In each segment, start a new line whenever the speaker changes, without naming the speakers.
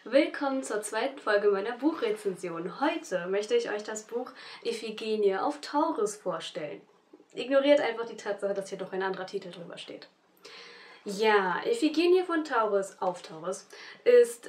Willkommen zur zweiten Folge meiner Buchrezension. Heute möchte ich euch das Buch Iphigenie auf Tauris vorstellen. Ignoriert einfach die Tatsache, dass hier doch ein anderer Titel drüber steht. Ja, Iphigenie von Tauris auf Tauris ist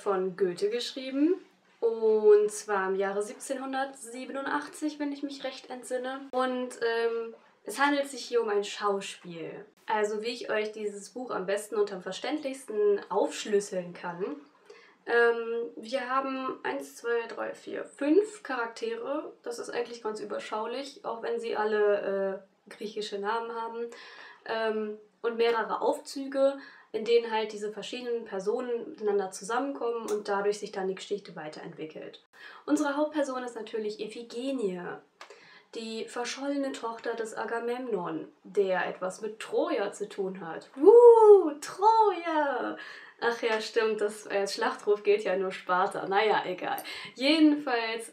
von Goethe geschrieben. Und zwar im Jahre 1787, wenn ich mich recht entsinne. Und es handelt sich hier um ein Schauspiel. Also wie ich euch dieses Buch am besten und am verständlichsten aufschlüsseln kann. Wir haben 1, 2, 3, 4, 5 Charaktere. Das ist eigentlich ganz überschaulich, auch wenn sie alle griechische Namen haben. Und mehrere Aufzüge, in denen halt diese verschiedenen Personen miteinander zusammenkommen und dadurch sich dann die Geschichte weiterentwickelt. Unsere Hauptperson ist natürlich Iphigenie, die verschollene Tochter des Agamemnon, der etwas mit Troja zu tun hat. Troja! Ach ja, stimmt, das Schlachtruf gilt ja nur Sparta. Naja, egal. Jedenfalls,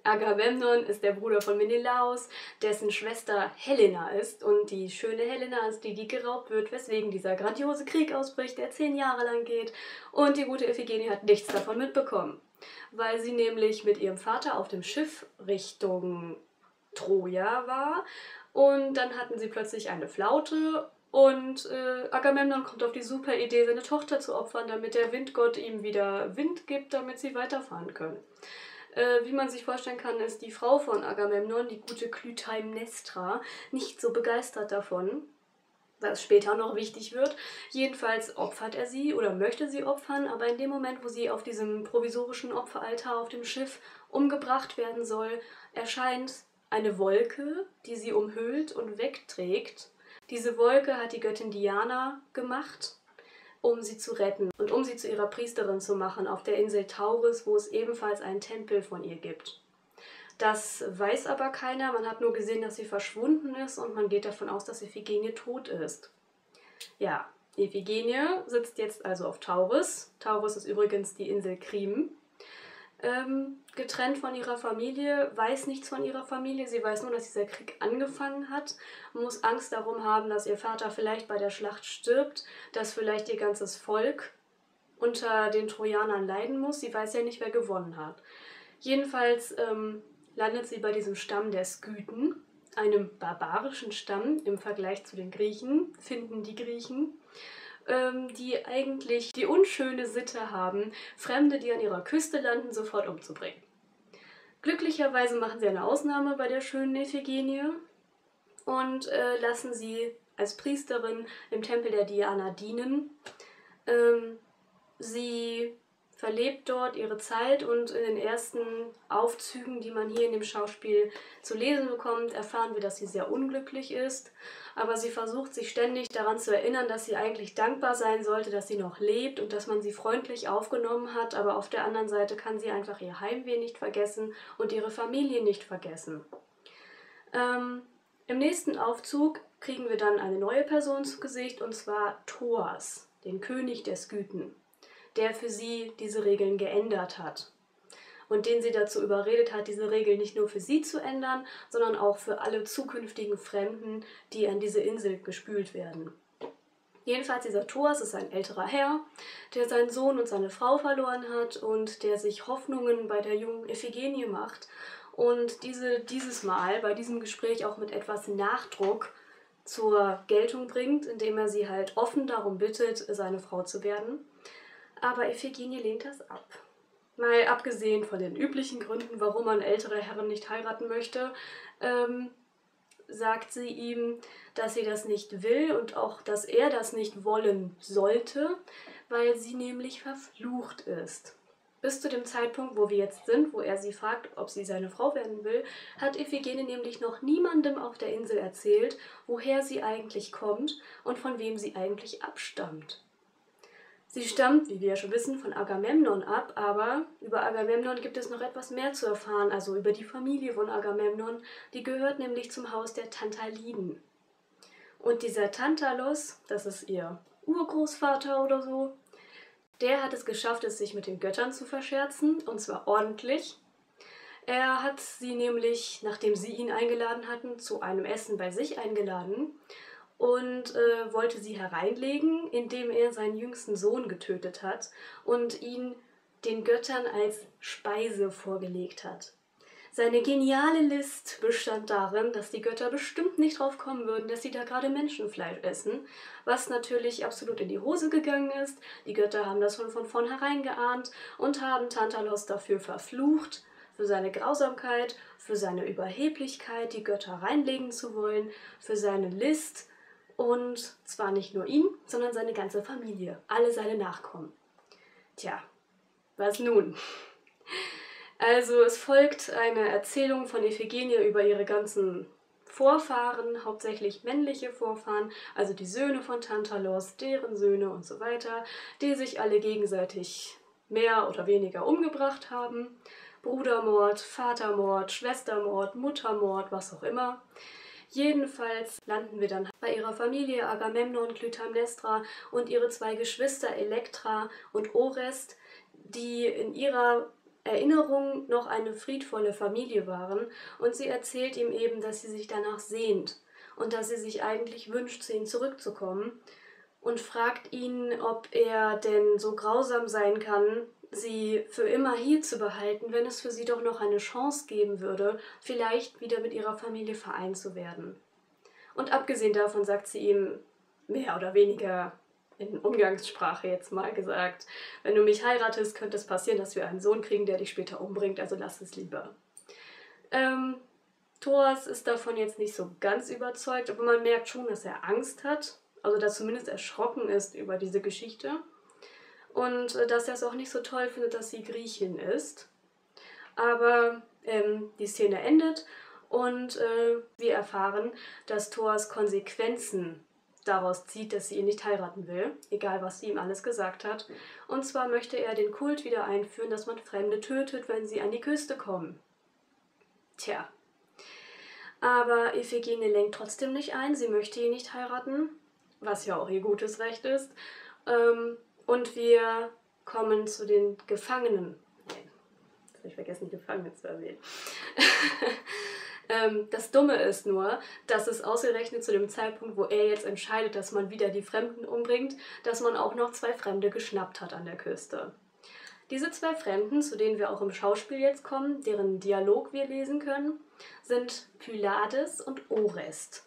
Agamemnon ist der Bruder von Menelaos, dessen Schwester Helena ist. Und die schöne Helena ist die, die geraubt wird, weswegen dieser grandiose Krieg ausbricht, der 10 Jahre lang geht. Und die gute Iphigenie hat nichts davon mitbekommen, weil sie nämlich mit ihrem Vater auf dem Schiff Richtung Troja war. Und dann hatten sie plötzlich eine Flaute. Und Agamemnon kommt auf die super Idee, seine Tochter zu opfern, damit der Windgott ihm wieder Wind gibt, damit sie weiterfahren können. Wie man sich vorstellen kann, ist die Frau von Agamemnon, die gute Clytemnestra, nicht so begeistert davon, was später noch wichtig wird. Jedenfalls opfert er sie oder möchte sie opfern, aber in dem Moment, wo sie auf diesem provisorischen Opferaltar auf dem Schiff umgebracht werden soll, erscheint eine Wolke, die sie umhüllt und wegträgt. Diese Wolke hat die Göttin Diana gemacht, um sie zu retten und um sie zu ihrer Priesterin zu machen auf der Insel Tauris, wo es ebenfalls einen Tempel von ihr gibt. Das weiß aber keiner, man hat nur gesehen, dass sie verschwunden ist und man geht davon aus, dass Iphigenie tot ist. Ja, Iphigenie sitzt jetzt also auf Tauris. Tauris ist übrigens die Insel Krim. Getrennt von ihrer Familie, weiß nichts von ihrer Familie. Sie weiß nur, dass dieser Krieg angefangen hat, muss Angst darum haben, dass ihr Vater vielleicht bei der Schlacht stirbt, dass vielleicht ihr ganzes Volk unter den Trojanern leiden muss. Sie weiß ja nicht, wer gewonnen hat. Jedenfalls landet sie bei diesem Stamm der Skythen, einem barbarischen Stamm im Vergleich zu den Griechen, finden die Griechen, die eigentlich die unschöne Sitte haben, Fremde, die an ihrer Küste landen, sofort umzubringen. Glücklicherweise machen sie eine Ausnahme bei der schönen Iphigenie und lassen sie als Priesterin im Tempel der Diana dienen. Sie verlebt dort ihre Zeit und in den ersten Aufzügen, die man hier in dem Schauspiel zu lesen bekommt, erfahren wir, dass sie sehr unglücklich ist. Aber sie versucht sich ständig daran zu erinnern, dass sie eigentlich dankbar sein sollte, dass sie noch lebt und dass man sie freundlich aufgenommen hat. Aber auf der anderen Seite kann sie einfach ihr Heimweh nicht vergessen und ihre Familie nicht vergessen. Im nächsten Aufzug kriegen wir dann eine neue Person zu Gesicht, und zwar Thoas, den König der Skythen, der für sie diese Regeln geändert hat und den sie dazu überredet hat, diese Regeln nicht nur für sie zu ändern, sondern auch für alle zukünftigen Fremden, die an diese Insel gespült werden. Jedenfalls dieser Thoas ist ein älterer Herr, der seinen Sohn und seine Frau verloren hat und der sich Hoffnungen bei der jungen Iphigenie macht und dieses Mal bei diesem Gespräch auch mit etwas Nachdruck zur Geltung bringt, indem er sie halt offen darum bittet, seine Frau zu werden. Aber Iphigenie lehnt das ab. Mal abgesehen von den üblichen Gründen, warum man ältere Herren nicht heiraten möchte, sagt sie ihm, dass sie das nicht will und auch, dass er das nicht wollen sollte, weil sie nämlich verflucht ist. Bis zu dem Zeitpunkt, wo wir jetzt sind, wo er sie fragt, ob sie seine Frau werden will, hat Iphigenie nämlich noch niemandem auf der Insel erzählt, woher sie eigentlich kommt und von wem sie eigentlich abstammt. Sie stammt, wie wir ja schon wissen, von Agamemnon ab, aber über Agamemnon gibt es noch etwas mehr zu erfahren, also über die Familie von Agamemnon. Die gehört nämlich zum Haus der Tantaliden. Und dieser Tantalos, das ist ihr Urgroßvater oder so, der hat es geschafft, es sich mit den Göttern zu verscherzen, und zwar ordentlich. Er hat sie nämlich, nachdem sie ihn eingeladen hatten, zu einem Essen bei sich eingeladen und wollte sie hereinlegen, indem er seinen jüngsten Sohn getötet hat und ihn den Göttern als Speise vorgelegt hat. Seine geniale List bestand darin, dass die Götter bestimmt nicht drauf kommen würden, dass sie da gerade Menschenfleisch essen, was natürlich absolut in die Hose gegangen ist. Die Götter haben das schon von vornherein geahnt und haben Tantalos dafür verflucht, für seine Grausamkeit, für seine Überheblichkeit, die Götter reinlegen zu wollen, für seine List und zwar nicht nur ihn, sondern seine ganze Familie, alle seine Nachkommen. Tja, was nun? Also es folgt eine Erzählung von Iphigenie über ihre ganzen Vorfahren, hauptsächlich männliche Vorfahren, also die Söhne von Tantalos, deren Söhne und so weiter, die sich alle gegenseitig mehr oder weniger umgebracht haben. Brudermord, Vatermord, Schwestermord, Muttermord, was auch immer. Jedenfalls landen wir dann bei ihrer Familie Agamemnon, Klytaimnestra und ihre zwei Geschwister Elektra und Orest, die in ihrer Erinnerung noch eine friedvolle Familie waren, und sie erzählt ihm eben, dass sie sich danach sehnt und dass sie sich eigentlich wünscht, zu ihm zurückzukommen, und fragt ihn, ob er denn so grausam sein kann, sie für immer hier zu behalten, wenn es für sie doch noch eine Chance geben würde, vielleicht wieder mit ihrer Familie vereint zu werden. Und abgesehen davon sagt sie ihm mehr oder weniger in Umgangssprache jetzt mal gesagt, wenn du mich heiratest, könnte es passieren, dass wir einen Sohn kriegen, der dich später umbringt, also lass es lieber. Thoas ist davon jetzt nicht so ganz überzeugt, aber man merkt schon, dass er Angst hat, also dass zumindest erschrocken ist über diese Geschichte und dass er es auch nicht so toll findet, dass sie Griechin ist. Aber die Szene endet und wir erfahren, dass Thoas Konsequenzen daraus zieht, dass sie ihn nicht heiraten will, egal was sie ihm alles gesagt hat. Und zwar möchte er den Kult wieder einführen, dass man Fremde tötet, wenn sie an die Küste kommen. Tja. Aber Iphigenie lenkt trotzdem nicht ein, sie möchte ihn nicht heiraten, was ja auch ihr gutes Recht ist. Und wir kommen zu den Gefangenen. Nein, das habe ich vergessen, die Gefangenen zu erwähnen. Das Dumme ist nur, dass es ausgerechnet zu dem Zeitpunkt, wo er jetzt entscheidet, dass man wieder die Fremden umbringt, dass man auch noch 2 Fremde geschnappt hat an der Küste. Diese 2 Fremden, zu denen wir auch im Schauspiel jetzt kommen, deren Dialog wir lesen können, sind Pylades und Orest.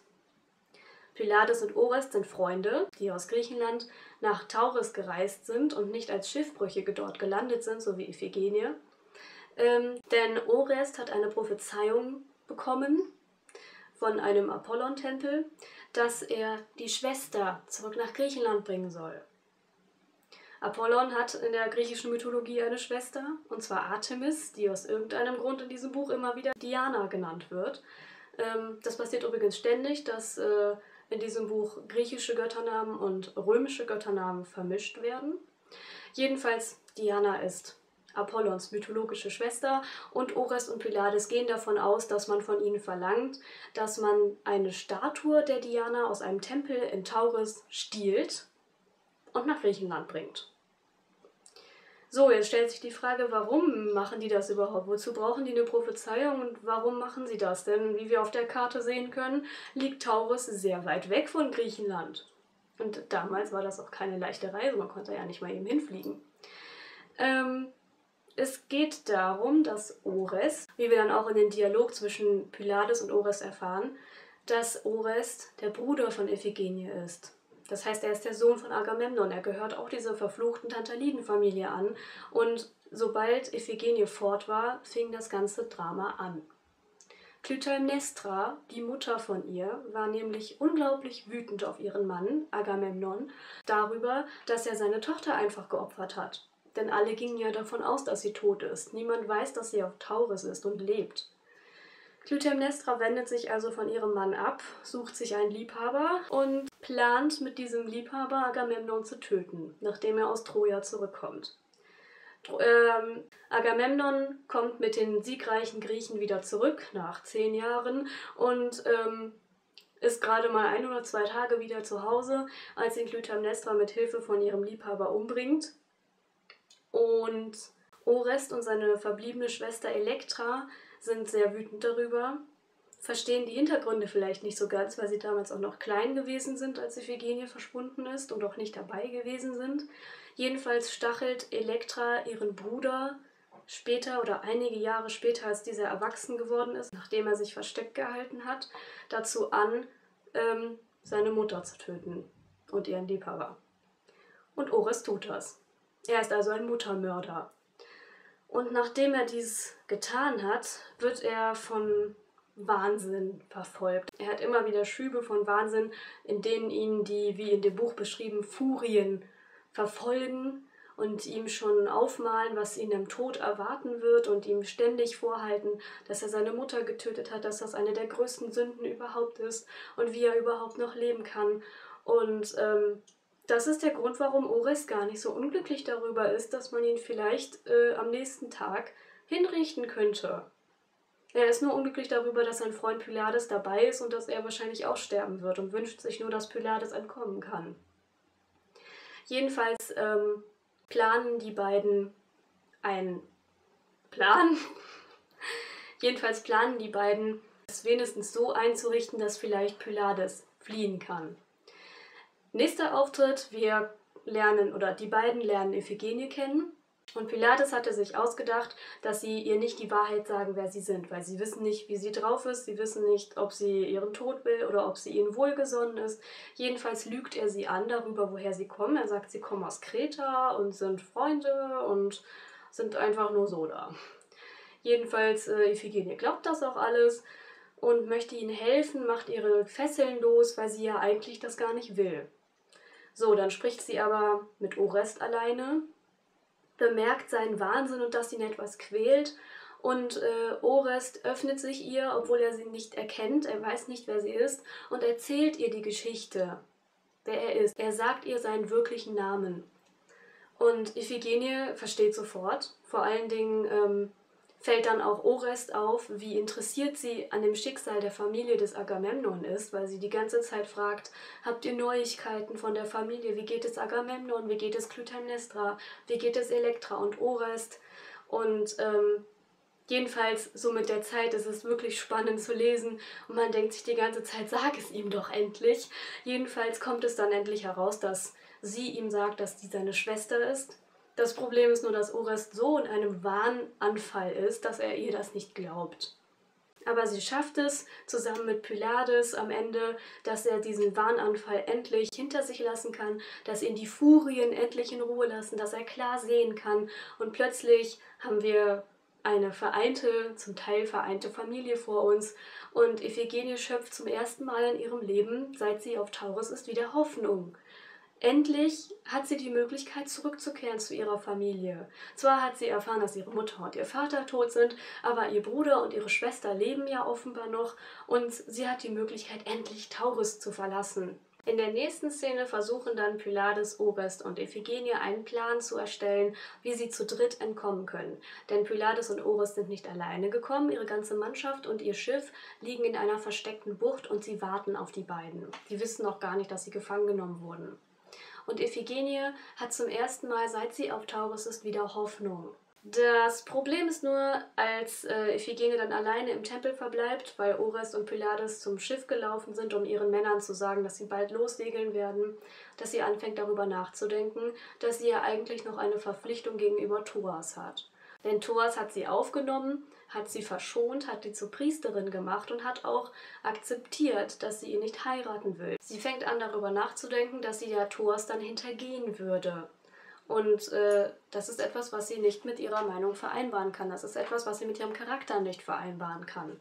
Pylades und Orest sind Freunde, die aus Griechenland nach Tauris gereist sind und nicht als Schiffbrüchige dort gelandet sind, so wie Iphigenie. Denn Orest hat eine Prophezeiung bekommen von einem Apollon-Tempel, dass er die Schwester zurück nach Griechenland bringen soll. Apollon hat in der griechischen Mythologie eine Schwester, und zwar Artemis, die aus irgendeinem Grund in diesem Buch immer wieder Diana genannt wird. Das passiert übrigens ständig, dass in diesem Buch griechische Götternamen und römische Götternamen vermischt werden. Jedenfalls, Diana ist Apollons mythologische Schwester und Orest und Pylades gehen davon aus, dass man von ihnen verlangt, dass man eine Statue der Diana aus einem Tempel in Tauris stiehlt und nach Griechenland bringt. So, jetzt stellt sich die Frage, warum machen die das überhaupt? Wozu brauchen die eine Prophezeiung und warum machen sie das? Denn wie wir auf der Karte sehen können, liegt Tauris sehr weit weg von Griechenland. Und damals war das auch keine leichte Reise, man konnte ja nicht mal eben hinfliegen. Es geht darum, dass Orest, wie wir dann auch in den Dialog zwischen Pylades und Orest erfahren, dass Orest der Bruder von Iphigenie ist. Das heißt, er ist der Sohn von Agamemnon, er gehört auch dieser verfluchten Tantaliden-Familie an. Und sobald Iphigenie fort war, fing das ganze Drama an. Klytaimnestra, die Mutter von ihr, war nämlich unglaublich wütend auf ihren Mann, Agamemnon, darüber, dass er seine Tochter einfach geopfert hat. Denn alle gingen ja davon aus, dass sie tot ist. Niemand weiß, dass sie auf Tauris ist und lebt. Klytaimnestra wendet sich also von ihrem Mann ab, sucht sich einen Liebhaber und plant, mit diesem Liebhaber Agamemnon zu töten, nachdem er aus Troja zurückkommt. Agamemnon kommt mit den siegreichen Griechen wieder zurück nach 10 Jahren und ist gerade mal 1 oder 2 Tage wieder zu Hause, als ihn Klytaimnestra mit Hilfe von ihrem Liebhaber umbringt. Und Orest und seine verbliebene Schwester Elektra sind sehr wütend darüber, verstehen die Hintergründe vielleicht nicht so ganz, weil sie damals auch noch klein gewesen sind, als Iphigenie verschwunden ist und auch nicht dabei gewesen sind. Jedenfalls stachelt Elektra ihren Bruder später oder einige Jahre später, als dieser erwachsen geworden ist, nachdem er sich versteckt gehalten hat, dazu an, seine Mutter zu töten und ihren Liebhaber. Und Orest tut das. Er ist also ein Muttermörder. Und nachdem er dies getan hat, wird er von Wahnsinn verfolgt. Er hat immer wieder Schübe von Wahnsinn, in denen ihn die, wie in dem Buch beschrieben, Furien verfolgen und ihm schon aufmalen, was ihn im Tod erwarten wird und ihm ständig vorhalten, dass er seine Mutter getötet hat, dass das eine der größten Sünden überhaupt ist und wie er überhaupt noch leben kann. Und das ist der Grund, warum Orest gar nicht so unglücklich darüber ist, dass man ihn vielleicht am nächsten Tag hinrichten könnte. Er ist nur unglücklich darüber, dass sein Freund Pylades dabei ist und dass er wahrscheinlich auch sterben wird und wünscht sich nur, dass Pylades entkommen kann. Jedenfalls planen die beiden einen Plan. Jedenfalls planen die beiden, es wenigstens so einzurichten, dass vielleicht Pylades fliehen kann. Nächster Auftritt, die beiden lernen Iphigenie kennen. Und Pylades hatte sich ausgedacht, dass sie ihr nicht die Wahrheit sagen, wer sie sind, weil sie wissen nicht, wie sie drauf ist, sie wissen nicht, ob sie ihren Tod will oder ob sie ihnen wohlgesonnen ist. Jedenfalls lügt er sie an darüber, woher sie kommen. Er sagt, sie kommen aus Kreta und sind Freunde und sind einfach nur so da. Jedenfalls, Iphigenie glaubt das auch alles und möchte ihnen helfen, macht ihre Fesseln los, weil sie ja eigentlich das gar nicht will. So, dann spricht sie aber mit Orest alleine, bemerkt seinen Wahnsinn und dass ihn etwas quält. Und Orest öffnet sich ihr, obwohl er sie nicht erkennt, er weiß nicht, wer sie ist, und erzählt ihr die Geschichte, wer er ist. Er sagt ihr seinen wirklichen Namen. Und Iphigenie versteht sofort. Vor allen Dingen fällt dann auch Orest auf, wie interessiert sie an dem Schicksal der Familie des Agamemnon ist, weil sie die ganze Zeit fragt, habt ihr Neuigkeiten von der Familie? Wie geht es Agamemnon? Wie geht es Klytaimnestra? Wie geht es Elektra und Orest? Und jedenfalls, so mit der Zeit ist es wirklich spannend zu lesen und man denkt sich die ganze Zeit, sag es ihm doch endlich. Jedenfalls kommt es dann endlich heraus, dass sie ihm sagt, dass sie seine Schwester ist. Das Problem ist nur, dass Orest so in einem Wahnanfall ist, dass er ihr das nicht glaubt. Aber sie schafft es, zusammen mit Pylades am Ende, dass er diesen Wahnanfall endlich hinter sich lassen kann, dass ihn die Furien endlich in Ruhe lassen, dass er klar sehen kann. Und plötzlich haben wir eine zum Teil vereinte Familie vor uns. Und Iphigenie schöpft zum ersten Mal in ihrem Leben, seit sie auf Tauris ist, wieder Hoffnung. Endlich hat sie die Möglichkeit, zurückzukehren zu ihrer Familie. Zwar hat sie erfahren, dass ihre Mutter und ihr Vater tot sind, aber ihr Bruder und ihre Schwester leben ja offenbar noch und sie hat die Möglichkeit, endlich Tauris zu verlassen. In der nächsten Szene versuchen dann Pylades, Orest und Iphigenie einen Plan zu erstellen, wie sie zu dritt entkommen können. Denn Pylades und Orest sind nicht alleine gekommen, ihre ganze Mannschaft und ihr Schiff liegen in einer versteckten Bucht und sie warten auf die beiden. Die wissen noch gar nicht, dass sie gefangen genommen wurden. Und Iphigenie hat zum ersten Mal, seit sie auf Tauris ist, wieder Hoffnung. Das Problem ist nur, als Iphigenie dann alleine im Tempel verbleibt, weil Orest und Pylades zum Schiff gelaufen sind, um ihren Männern zu sagen, dass sie bald lossegeln werden, dass sie anfängt darüber nachzudenken, dass sie ja eigentlich noch eine Verpflichtung gegenüber Thoas hat. Denn Thoas hat sie aufgenommen, hat sie verschont, hat sie zur Priesterin gemacht und hat auch akzeptiert, dass sie ihn nicht heiraten will. Sie fängt an, darüber nachzudenken, dass sie ja Thoas dann hintergehen würde. Und das ist etwas, was sie nicht mit ihrer Meinung vereinbaren kann. Das ist etwas, was sie mit ihrem Charakter nicht vereinbaren kann.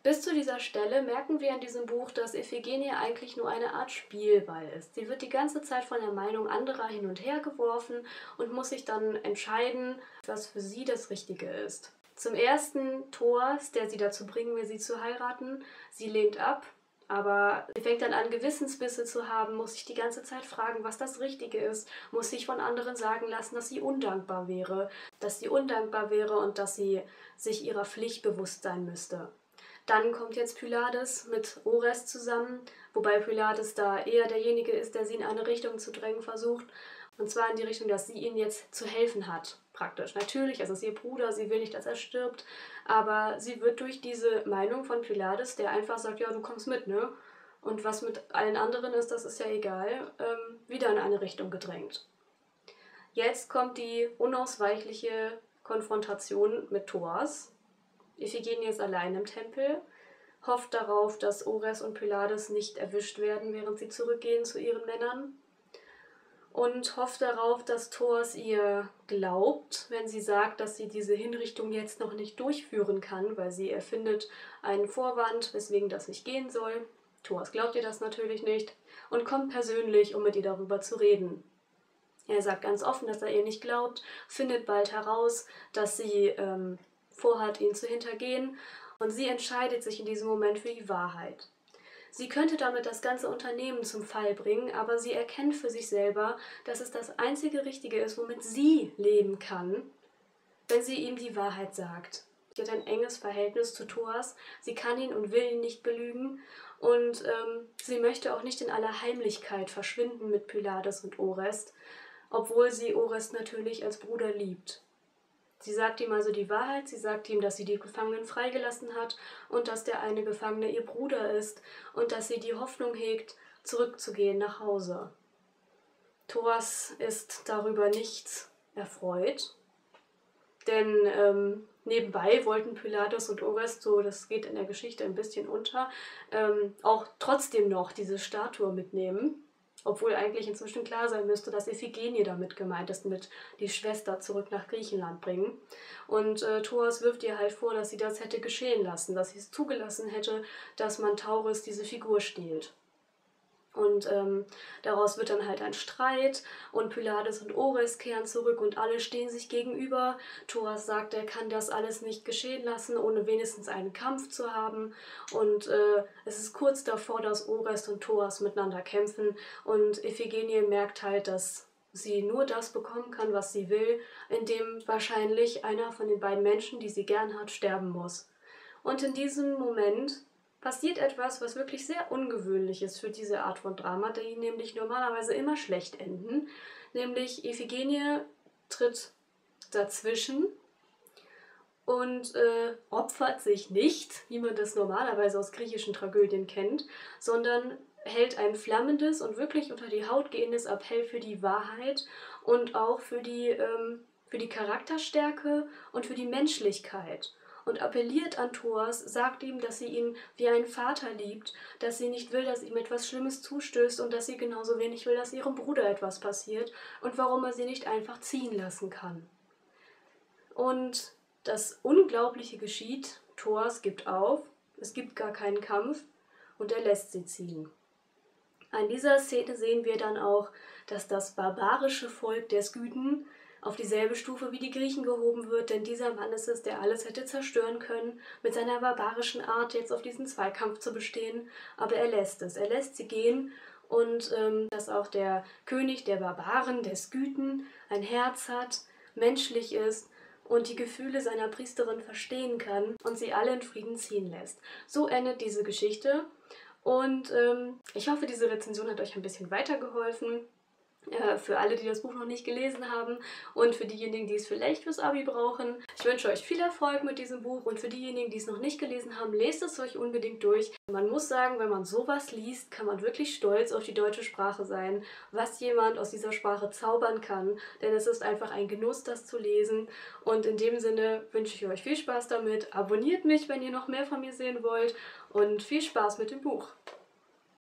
Bis zu dieser Stelle merken wir in diesem Buch, dass Iphigenie eigentlich nur eine Art Spielball ist. Sie wird die ganze Zeit von der Meinung anderer hin und her geworfen und muss sich dann entscheiden, was für sie das Richtige ist. Zum ersten Thoas, der sie dazu bringen will, sie zu heiraten. Sie lehnt ab, aber sie fängt dann an, Gewissensbisse zu haben, muss sich die ganze Zeit fragen, was das Richtige ist, muss sich von anderen sagen lassen, dass sie undankbar wäre und dass sie sich ihrer Pflicht bewusst sein müsste. Dann kommt jetzt Pylades mit Orest zusammen, wobei Pylades da eher derjenige ist, der sie in eine Richtung zu drängen versucht. Und zwar in die Richtung, dass sie ihnen jetzt zu helfen hat, praktisch. Natürlich, es ist ihr Bruder, sie will nicht, dass er stirbt, aber sie wird durch diese Meinung von Pylades, der einfach sagt, ja, du kommst mit, ne? Und was mit allen anderen ist, das ist ja egal, wieder in eine Richtung gedrängt. Jetzt kommt die unausweichliche Konfrontation mit Thoas. Iphigenie ist allein im Tempel, hofft darauf, dass Ores und Pylades nicht erwischt werden, während sie zurückgehen zu ihren Männern. Und hofft darauf, dass Thoas ihr glaubt, wenn sie sagt, dass sie diese Hinrichtung jetzt noch nicht durchführen kann, weil sie erfindet einen Vorwand, weswegen das nicht gehen soll. Thoas glaubt ihr das natürlich nicht und kommt persönlich, um mit ihr darüber zu reden. Er sagt ganz offen, dass er ihr nicht glaubt, findet bald heraus, dass sie vorhat, ihn zu hintergehen, und sie entscheidet sich in diesem Moment für die Wahrheit. Sie könnte damit das ganze Unternehmen zum Fall bringen, aber sie erkennt für sich selber, dass es das einzige Richtige ist, womit sie leben kann, wenn sie ihm die Wahrheit sagt. Sie hat ein enges Verhältnis zu Thoas, sie kann ihn und will ihn nicht belügen, und sie möchte auch nicht in aller Heimlichkeit verschwinden mit Pylades und Orest, obwohl sie Orest natürlich als Bruder liebt. Sie sagt ihm also die Wahrheit, sie sagt ihm, dass sie die Gefangenen freigelassen hat und dass der eine Gefangene ihr Bruder ist und dass sie die Hoffnung hegt, zurückzugehen nach Hause. Thoas ist darüber nicht erfreut, denn nebenbei wollten Pylades und Orest, so das geht in der Geschichte ein bisschen unter, auch trotzdem noch diese Statue mitnehmen. Obwohl eigentlich inzwischen klar sein müsste, dass Iphigenie damit gemeint ist, mit die Schwester zurück nach Griechenland bringen. Und Thoas wirft ihr halt vor, dass sie das hätte geschehen lassen, dass sie es zugelassen hätte, dass man Tauris diese Figur stiehlt. Und daraus wird dann halt ein Streit und Pylades und Orest kehren zurück und alle stehen sich gegenüber. Thoas sagt, er kann das alles nicht geschehen lassen, ohne wenigstens einen Kampf zu haben. Und es ist kurz davor, dass Orest und Thoas miteinander kämpfen und Iphigenie merkt halt, dass sie nur das bekommen kann, was sie will, indem wahrscheinlich einer von den beiden Menschen, die sie gern hat, sterben muss. Und in diesem Moment passiert etwas, was wirklich sehr ungewöhnlich ist für diese Art von Drama, die nämlich normalerweise immer schlecht enden. Nämlich Iphigenie tritt dazwischen und opfert sich nicht, wie man das normalerweise aus griechischen Tragödien kennt, sondern hält ein flammendes und wirklich unter die Haut gehendes Appell für die Wahrheit und auch für die Charakterstärke und für die Menschlichkeit. Und appelliert an Thoas, sagt ihm, dass sie ihn wie einen Vater liebt, dass sie nicht will, dass ihm etwas Schlimmes zustößt und dass sie genauso wenig will, dass ihrem Bruder etwas passiert und warum er sie nicht einfach ziehen lassen kann. Und das Unglaubliche geschieht, Thoas gibt auf, es gibt gar keinen Kampf und er lässt sie ziehen. An dieser Szene sehen wir dann auch, dass das barbarische Volk der Skythen auf dieselbe Stufe wie die Griechen gehoben wird, denn dieser Mann ist es, der alles hätte zerstören können, mit seiner barbarischen Art jetzt auf diesen Zweikampf zu bestehen, aber er lässt es, er lässt sie gehen und dass auch der König der Barbaren, der Skythen, ein Herz hat, menschlich ist und die Gefühle seiner Priesterin verstehen kann und sie alle in Frieden ziehen lässt. So endet diese Geschichte und ich hoffe, diese Rezension hat euch ein bisschen weitergeholfen. Für alle, die das Buch noch nicht gelesen haben und für diejenigen, die es vielleicht fürs Abi brauchen. Ich wünsche euch viel Erfolg mit diesem Buch und für diejenigen, die es noch nicht gelesen haben, lest es euch unbedingt durch. Man muss sagen, wenn man sowas liest, kann man wirklich stolz auf die deutsche Sprache sein, was jemand aus dieser Sprache zaubern kann, denn es ist einfach ein Genuss, das zu lesen. Und in dem Sinne wünsche ich euch viel Spaß damit. Abonniert mich, wenn ihr noch mehr von mir sehen wollt und viel Spaß mit dem Buch.